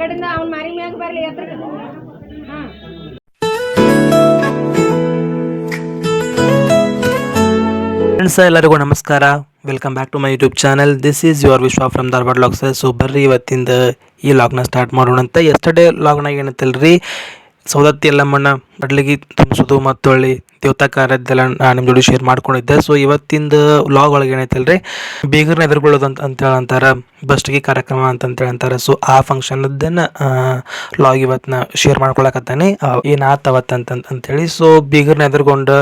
ಕಡೆಯಿಂದ ಅವ್ನ ಮಾರಿ ಮ್ಯಾಗ ಬರ್ಲಿ ಎತ್ರ. ಫ್ರೆಂಡ್ಸ್ ಎಲ್ಲರಿಗೂ ನಮಸ್ಕಾರ, welcome back to my YouTube channel. This is your Vishwa from Dharwad vlogs. So ಬರ್ರಿ ಇವತ್ತಿಂದ ಈ ಲಾಗ್ನ ಸ್ಟಾರ್ಟ್ ಮಾಡೋಣಂತ. ಎಸ್ಟರ್ಡೇ ಲಾಗ್ನಾಗ ಏನತ್ತಲ್ರಿ, ಸೌದತ್ತಿ ಎಲ್ಲಮ್ಮಣ್ಣ ಬಡ್ಲಿಗೆ ತುಂಬಿಸೋದು ಮತ್ತು ಹೊಳ್ಳಿ ದೇವತಾ ಕಾರ್ಯದ್ದೆಲ್ಲ ನಾನು ನಿಮ್ಮ ಜೋಡಿ ಶೇರ್ ಮಾಡ್ಕೊಂಡಿದ್ದೆ. ಸೊ ಇವತ್ತಿಂದ ವ್ಲಾಗ್ ಒಳಗೆ ಏನೈತಲ್ರಿ, ಬೀಗರ್ನ ಎದುರುಗೊಳ್ಳೋದು ಅಂತೇಳಿ ಅಂತಾರೆ, ಬಸ್ಟಿಗೆ ಕಾರ್ಯಕ್ರಮ ಅಂತೇಳಿ ಅಂತಾರೆ. ಸೊ ಆ ಫಂಕ್ಷನ್ದನ್ನು ವ್ಲಾಗ್ ಇವತ್ತು ನಾ ಶೇರ್ ಮಾಡ್ಕೊಳಕತ್ತಾನೆ, ಏನಾತ ಅಂತೇಳಿ. ಸೊ ಬೀಗರ್ನ ಎದುರುಗೊಂಡು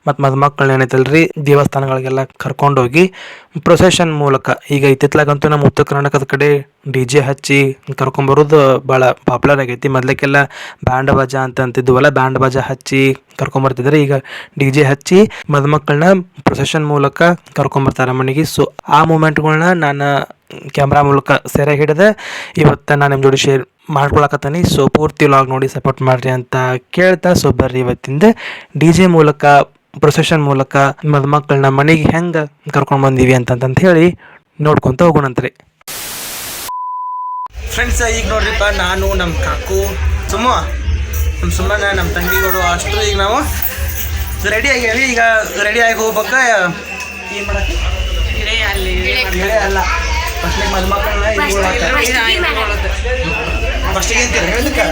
ಮತ್ತು ಮದುಮಕ್ಕಳನ್ನ ಏನೈತಲ್ರಿ ದೇವಸ್ಥಾನಗಳಿಗೆಲ್ಲ ಕರ್ಕೊಂಡೋಗಿ ಪ್ರೊಸೆಷನ್ ಮೂಲಕ, ಈಗ ಇತ್ತಿತ್ಲಾಗಂತೂ ನಮ್ಮ ಉತ್ತರ ಕರ್ನಾಟಕದ ಕಡೆ DJ ಹಚ್ಚಿ ಕರ್ಕೊಂಬರೋದು ಭಾಳ ಪಾಪ್ಯುಲರ್ ಆಗೈತಿ. ಮೊದ್ಲಕ್ಕೆಲ್ಲ ಬ್ಯಾಂಡ್ ಬಾಜಾ ಅಂತಿದ್ವಲ್ಲ, ಬ್ಯಾಂಡ್ ಬಾಜಾ ಹಚ್ಚಿ ಕರ್ಕೊಂಬರ್ತಿದ್ರೆ, ಈಗ DJ ಹಚ್ಚಿ ಮದುಮಕ್ಕಳನ್ನ ಪ್ರೊಸೆಷನ್ ಮೂಲಕ ಕರ್ಕೊಂಬರ್ತಾರೆ ಮನೆಗೆ. ಸೊ ಆ ಮೂಮೆಂಟ್ಗಳನ್ನ ನಾನು ಕ್ಯಾಮ್ರಾ ಮೂಲಕ ಸೆರೆ ಹಿಡಿದು ಇವತ್ತು ನಾನು ನಿಮ್ಮ ಜೋಡಿ ಶೇರ್ ಮಾಡ್ಕೊಳಕತ್ತೀನಿ. ಸೊ ಪೂರ್ತಿ ವ್ಲಾಗ್ ನೋಡಿ ಸಪೋರ್ಟ್ ಮಾಡಿರಿ ಅಂತ ಕೇಳ್ತಾ, ಸೊ ಬರ್ರಿ ಇವತ್ತಿಂದ DJ ಮೂಲಕ ಪ್ರೊಸೆಷನ್ ಮೂಲಕ ಮದುಮಕ್ಕಳನ್ನ ಮನೆಗೆ ಹೆಂಗೆ ಕರ್ಕೊಂಡು ಬಂದೀವಿ ಅಂತ ಹೇಳಿ ನೋಡ್ಕೊತ ಹೋಗೋಣಂತ್ರಿ. ಫ್ರೆಂಡ್ಸ್, ಈಗ ನೋಡ್ರಿಪ್ಪ, ನಾನು ನಮ್ಮ ಕಾಕು ಸುಮ್ಮನೆ ನಮ್ಮ ತಂಗಿಗಳು ಅಷ್ಟು ಈಗ ನಾವು ರೆಡಿ ಆಗ್ಯಾವಿ. ಈಗ ರೆಡಿಯಾಗಿ ಹೋಗ್ಬೇಕಾ ಏನು ಮಾಡಕ್ಕೆ ಅಲ್ಲ, ಫಸ್ಟಿಗೆ ಮದುಮಕ್ಕಳನ್ನ ಫಸ್ಟಿಗೆ ಅಂತೀರಿ ಹೇಳಕ್ಕೆ.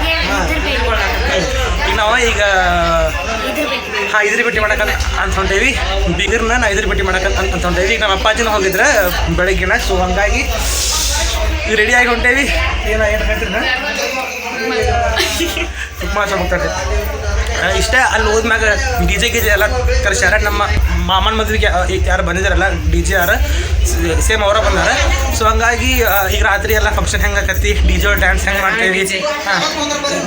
ಈಗ ನಾವು ಈಗ ಇದ್ರ ಭೇಟಿ ಮಾಡಕ್ಕೆ ಅಂತ ಹೊಂಟೇವಿ, ಬೀಗರ್ನ ನಾ ಇದ್ರ ಭೇಟಿ ಮಾಡಕ್ಕೆ ಅಂತ ಹೊಂಟೇವಿ. ಈಗ ನಮ್ಮ ಅಪ್ಪಾಜಿನ ಹೋಗಿದ್ರೆ ಬೆಳಗ್ಗೆನ. ಸೊ ಹಂಗಾಗಿ ರೆಡಿಯಾಗಿ ಹೊಂಟೇವಿ. ಏನು ಹೇಳ್ತೀರಿ ಹೋಗ್ತಾರೆ ಇಷ್ಟೇ. ಅಲ್ಲಿ ಹೋದ್ಮ್ಯಾಗ DJ ಎಲ್ಲ ಕರೆಸ್ಯಾರ. ನಮ್ಮ ಮಾಮನ ಮದುವೆಗೆ ಯಾರು ಬಂದಿದ್ದಾರಲ್ಲ DJ ಯಾರು ಸೇಮ್ ಅವರ ಬಂದಾರ. ಸೊ ಹಂಗಾಗಿ ಈಗ ರಾತ್ರಿ ಎಲ್ಲ ಫಂಕ್ಷನ್ ಹೆಂಗೆ ಆಕತಿ, DJ ಡ್ಯಾನ್ಸ್ ಹೆಂಗೆ ಮಾಡ್ತೇವಿ.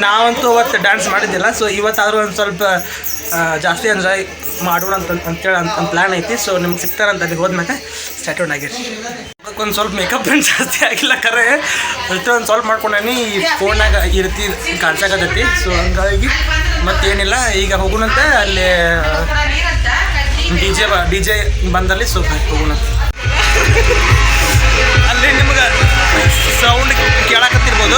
ನಾವಂತೂ ಅವತ್ತು ಡ್ಯಾನ್ಸ್ ಮಾಡಿದ್ದಿಲ್ಲ. ಸೊ ಇವತ್ತಾದರೂ ಒಂದು ಸ್ವಲ್ಪ ಜಾಸ್ತಿ ಎಂಜಾಯ್ ಮಾಡೋಣ ಅಂತೇಳಿ ಪ್ಲ್ಯಾನ್ ಐತಿ. ಸೊ ನಿಮ್ಗೆ ಸಿಗ್ತಾರಂತ ಅಲ್ಲಿ ಹೋದ್ಮ್ಯಾಗ ಸ್ಟಾರ್ಟ್ ಆಗಿರಿ. ಒಂದು ಸ್ವಲ್ಪ ಮೇಕಪ್ ಏನು ಜಾಸ್ತಿ ಆಗಿಲ್ಲ, ಕರೆ ಅಷ್ಟೇ ಒಂದು ಸ್ವಲ್ಪ ಮಾಡ್ಕೊಂಡೇನಿ. ಈ ಫೋನ್ನಾಗ ಈ ರೀತಿ ಕಾಣಿಸಾಕತ್ತೈತಿ. ಸೊ ಹಂಗಾಗಿ ಮತ್ತೇನಿಲ್ಲ, ಈಗ ಹೋಗೋಣಂತೆ. ಅಲ್ಲಿ DJ ಬಂದಲ್ಲಿ ಸೊ ಹೋಗೋಣ. ಅಲ್ಲಿ ನಿಮ್ಗೆ ಸೌಂಡ್ ಕೇಳಕತ್ತಿರ್ಬೋದು,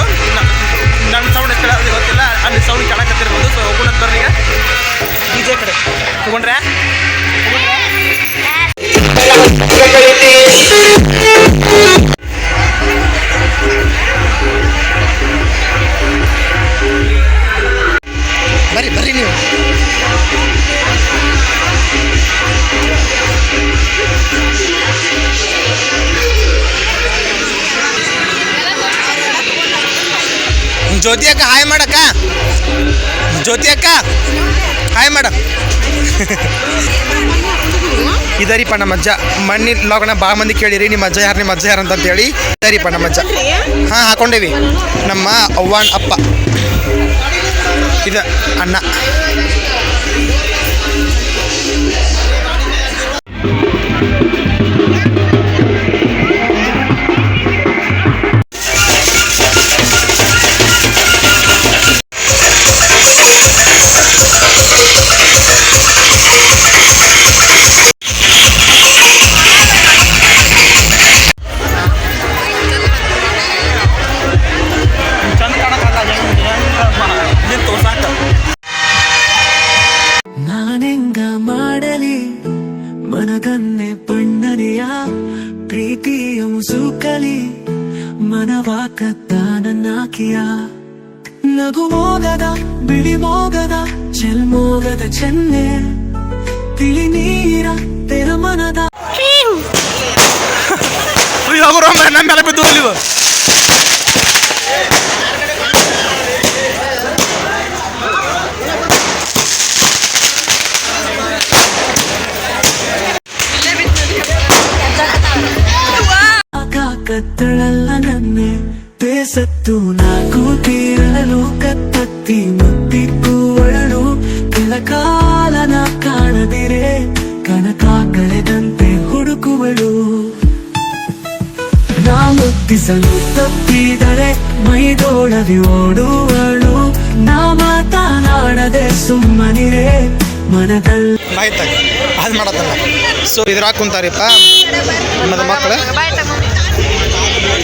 ನನ್ನ ಸೌಂಡ್ ಕೇಳೋದು ಗೊತ್ತಿಲ್ಲ, ಅಲ್ಲಿ ಸೌಂಡ್ ಕೇಳಕತ್ತಿರ್ಬೋದು. ಸೊ ಹೋಗೋಣ ಬರ್ರಿ, ಈಗ DJ ಕಡೆ ತಗೊಂಡ್ರೆ ಬರ್ರಿ ನೀವು. ಜ್ಯೋತಿ ಅಕ್ಕ ಹಾಯ್ ಮಾಡಕ್ಕ, ಜ್ಯೋತಿ ಅಕ್ಕ ಹಾಯ್ ಮಾಡ. ಇದರಿಪ್ಪ ನಮ್ಮ ಅಜ್ಜ. ಮಣ್ಣಿ ಲಾಗ್ನ ಭಾಳ ಮಂದಿ ಕೇಳಿರಿ, ನಿಮ್ಮ ಅಜ್ಜ ಯಾರು ಅಂತೇಳಿ. ಇದರಿಪ್ಪ ನಮ್ಮ ಅಜ್ಜ. ಹಾಂ ಹಾಕೊಂಡೇವಿ. ನಮ್ಮ ಅವ್ವನ ಅಪ್ಪ, ಇದು ಅಣ್ಣ. ನಾನೆಂಗ ಮಾಡಲಿ ಮನಗನ್ನೆ ಬಣ್ಣನೆಯ ಪ್ರೀತಿಯ ಮುಸುಕಲಿ ಮನವಾಕತ್ತ ನನ್ನಾಕಿಯ ನಗು ಮೋಗದ ಬಿಳಿ ಮೋಗದ ಚೆಲ್ಮೋಗದ ಚೆನ್ನೆ ತಿಳಿ ನೀರ ತೆರ ಮನದ ನಮ್ಮ ಬಿದ್ದು ಕತ್ತಳಲ್ಲ ನನ್ನೆ ಬೇಸತ್ತು ನಾಕು ತೀರಲು ಕತ್ತತ್ತಿ ಮುತ್ತಿತ್ತು ಒಳಲು ಕೆಲಕಾಲನ ಕಾಣದಿರೆ ಕನಕ ಕಳೆದಂತೆ ಹುಡುಕುವಳು. ನಾ ಮುತ್ತಿಸಲು ತಪ್ಪಿದರೆ ಮೈದೋಳದಿ ಓಡುವಳು. ನಾ ಮಾತನಾಡದೆ ಸುಮ್ಮನಿರೆ ಮನದಲ್ಲಿ ಅದು ಮಾಡತ್ತಲ್ಲ. ಸೊ ಇದ್ರಾಗ ಕುಂತಾರಿಪ್ಪ ಮದ ಮಕ್ಕಳು.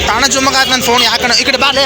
ತಾಣ ಜುಮ್ಮಗ ನನ್ನ ಫೋನ್ ಯಾಕಣ ಈ ಕಡೆ ಬಾಲೆ.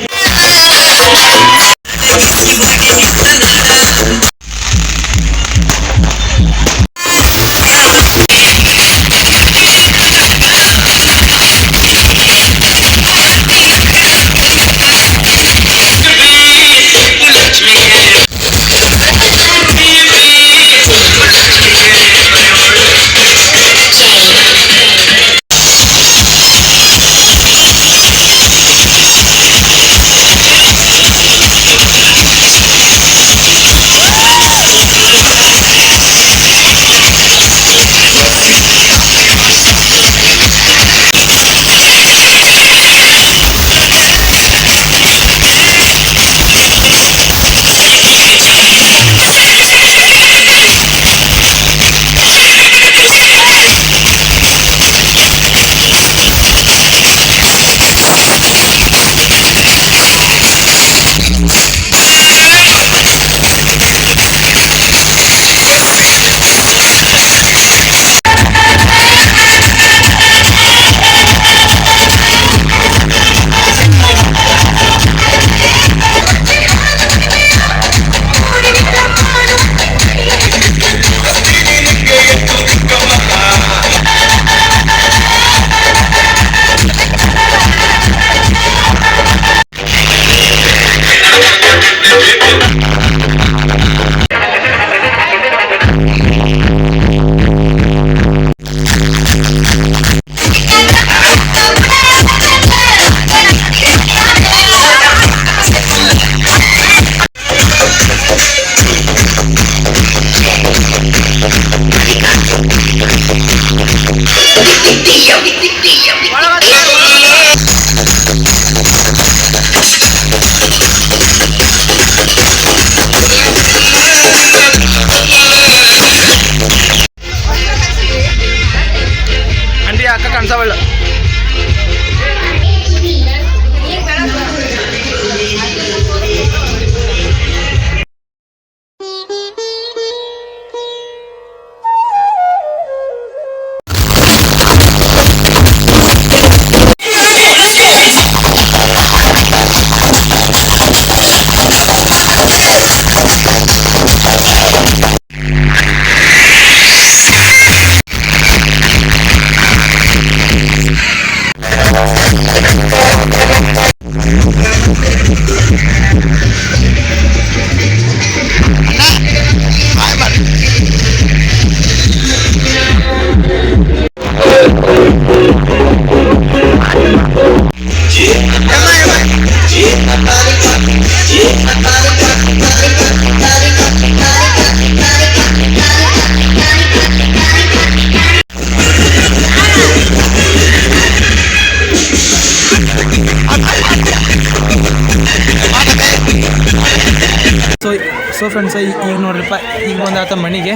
ಸೊ ಫ್ರೆಂಡ್ಸ್ ಈಗ ನೋಡ್ರಿಪ್ಪ ಈಗ ಬಂದಾತ ಮನೆಗೆ.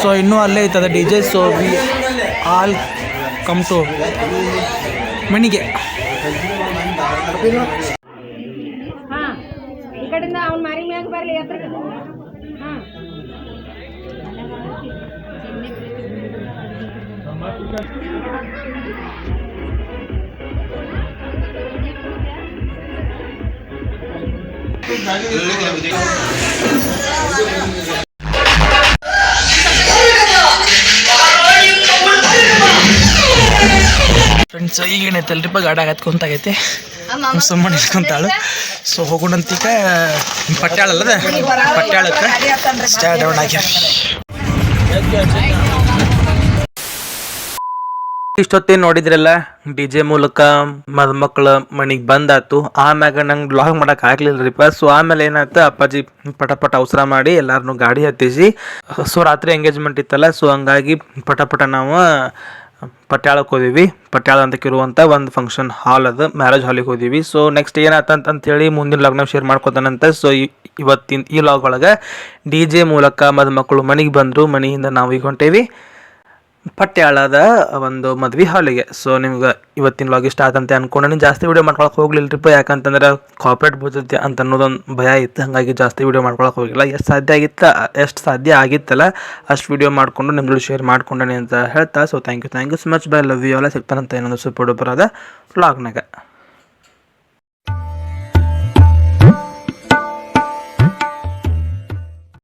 ಸೊ ಇನ್ನೂ ಅಲ್ಲೇ ಐತದ D J. So we all come to ಮನೆಗೆ. ಹಾ ಈ ಕಡೆಯಿಂದ ಅವ್ನ ಮಾರಿ ಮ್ಯಾಗ ಬರ್ಲಿ ಎತ್ರಕ್ಕೆ. ಹಾ ಫ್ರೆಂಡ್ಸ್ ಈಗ ಏನೈತಲ್ರಿಪ್ಪ ಗಾಡಿ ಹತ್ಕೊಂತಾಗೈತಿ ಸುಮ್ಮನೆ ಇಟ್ಕೊಂತಾಳು. ಸೊ ಹೋಗೋಣಂತೀಗ ಪಟ್ಯಾಳ ಅಲ್ಲದ ಪಟ್ಯಾಳಕ್ಕೆ ಸ್ಟಾರ್ಟ್ ಡೌನ್ ಆಗ್ಯಾರ. ಇಷ್ಟೊತ್ತೇನು ನೋಡಿದ್ರಲ್ಲ ಡಿ ಜೆ ಮೂಲಕ ಮದುಮಕ್ಳ ಮನೆಗೆ ಬಂದಾತು. ಆಮ್ಯಾಗ ನಂಗೆ ಬ್ಲಾಗ್ ಮಾಡಕ್ ಆಗ್ಲಿಲ್ಲರಿಪ್ಪ. ಸೊ ಆಮೇಲೆ ಏನಾಯ್ತು, ಅಪ್ಪಾಜಿ ಪಟ ಅವಸರ ಮಾಡಿ ಎಲ್ಲಾರನು ಗಾಡಿ ಹತ್ತಿಸಿ. ಸೊ ರಾತ್ರಿ ಎಂಗೇಜ್ಮೆಂಟ್ ಇತ್ತಲ್ಲ, ಸೊ ಹಂಗಾಗಿ ಪಟ ನಾವು ಪಟ್ಯಾಳಕ್ಕೆ ಹೋದಿವಿ. ಪಟ್ಯಾಳ ಅಂತಕ್ಕಿರುವಂಥ ಒಂದು ಫಂಕ್ಷನ್ ಹಾಲ್ ಅದು, ಮ್ಯಾರೇಜ್ ಹಾಲಿಗೆ ಹೋದಿವಿ. ಸೊ ನೆಕ್ಸ್ಟ್ ಏನಾಯ್ತಂತೇಳಿ ಮುಂದಿನ ಲಾಗ್ನ ಶೇರ್ ಮಾಡ್ಕೊತಾನಂತ. ಸೊ ಇವತ್ತಿನ ಈ ಲಾಗ್ ಒಳಗೆ ಡಿ ಜೆ ಮೂಲಕ ಮದುಮಕ್ಕಳು ಮನೆಗೆ ಬಂದರು. ಮನೆಯಿಂದ ನಾವು ಈಗ ಹೊಂಟೇವಿ ಪಟ್ಯಾಳದ ಒಂದು ಮದ್ವೆ ಹಾಲಿಗೆ. ಸೊ ನಿಮ್ಗೆ ಇವತ್ತಿನ ಲಾಗ್ ಇಷ್ಟ ಆತಂತೆ ಅನ್ಕೊಂಡು ಜಾಸ್ತಿ ವೀಡಿಯೋ ಮಾಡ್ಕೊಳಕ್ಕೆ ಹೋಗ್ಲಿಲ್ಲರಿಪ್ಪ. ಯಾಕಂತಂದ್ರೆ ಕಾಪರೇಟ್ ಬೀಳ್ತೈತಿ ಅಂತ ಅನ್ನೋದೊಂದು ಭಯ ಇತ್ತು. ಹಾಗಾಗಿ ಜಾಸ್ತಿ ವೀಡಿಯೋ ಮಾಡ್ಕೊಳಕ್ಕೆ ಹೋಗಿಲ್ಲ. ಎಷ್ಟು ಸಾಧ್ಯ ಆಗಿತ್ತಲ್ಲ ಅಷ್ಟು ವೀಡಿಯೋ ಮಾಡಿಕೊಂಡು ನಿಮ್ಗಳು ಶೇರ್ ಮಾಡ್ಕೊಂಡೇನೆ ಅಂತ ಹೇಳ್ತಾ. So thank you so much. Bye love you ಎಲ್ಲ. ಸಿಗ್ತಾನಂತ ಇನ್ನೊಂದು ಸೂಪರ್ ಡೂಪರ್ ಆದ ವ್ಲಾಗ್ನಾಗ.